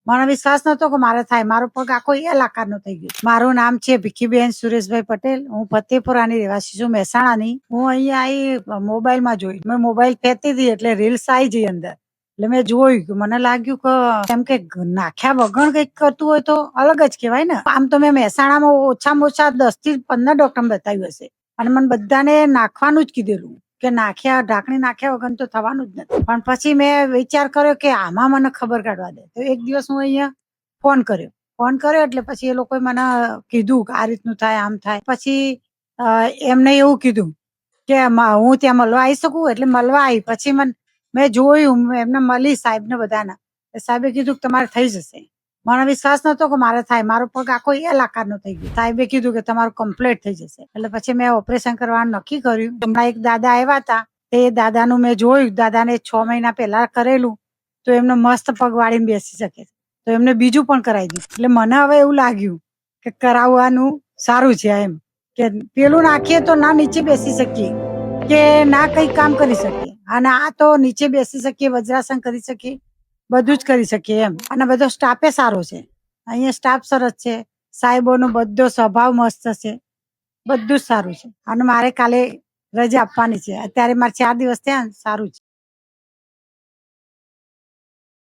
મને વિશ્વાસ નતો કે મારે થાય. મારો પગ આખો એલ આકારનો થઈ ગયો. મારું નામ છે ભીખીબેન સુરેશભાઈ પટેલ. હું ફતેપુરાની રહેવાસી છું, મહેસાણાની. હું અહીંયા મોબાઈલમાં જોઈ. મેં મોબાઈલ ફેંકતી હતી એટલે રીલ્સ આવી ગઈ અંદર. એટલે મેં જોયું કે મને લાગ્યું કે એમ કે નાખ્યા વગર કંઈક કરતું હોય તો અલગ જ કહેવાય ને. આમ તો મેં મહેસાણામાં ઓછામાં ઓછા 10 થી 15 ડોક્ટર બતાવ્યું હશે અને મને બધાને નાખવાનું જ કીધેલું કે ઢાંકણી નાખ્યા વગર તો થવાનું જ નથી. પણ પછી મેં વિચાર કર્યો કે આમાં મને ખબર કાઢવા દે. તો એક દિવસ હું અહીંયા ફોન કર્યો એટલે પછી એ લોકોએ મને કીધું કે આ રીતનું થાય, આમ થાય. પછી એમને એવું કીધું કે હું ત્યાં મળવા આવી શકું, એટલે મળવા આવી. પછી મેં જોયું, એમને મળી સાહેબને બધાના. સાહેબે કીધું કે તમારે થઈ જશે. મને વિશ્વાસ નતો કે મારે થાય. મારો પગ આખો એલ આકારનો થઈ ગયો. સાહેબે કીધું કે તમારું કમ્પ્લીટ થઈ જશે. એટલે પછી મેં ઓપરેશન કરવાનું નક્કી કર્યું. હમણાં એક દાદા આવ્યા હતા, તે દાદાનું મેં જોયું. દાદાને 6 મહિના પહેલા કરેલું તો એમને મસ્ત પગ વાળીને બેસી શકે. તો એમને બીજું પણ કરાવી દીધું. એટલે મને હવે એવું લાગ્યું કે કરાવવાનું સારું છે. એમ કે પેલું નાખીએ તો ના નીચે બેસી શકીએ કે ના કઈ કામ કરી શકીએ, અને આ તો નીચે બેસી શકીએ, વજ્રાસન કરી શકીએ, બધું જ કરી શકીએ એમ. અને બધો સ્ટાફે સારો છે. અહીંયા સ્ટાફ સરસ છે. સાહેબોનો બધો સ્વભાવ મસ્ત છે. બધું જ સારું છે. અને મારે કાલે રજા આપવાની છે. અત્યારે મારે 4 દિવસ થયા. સારું છે.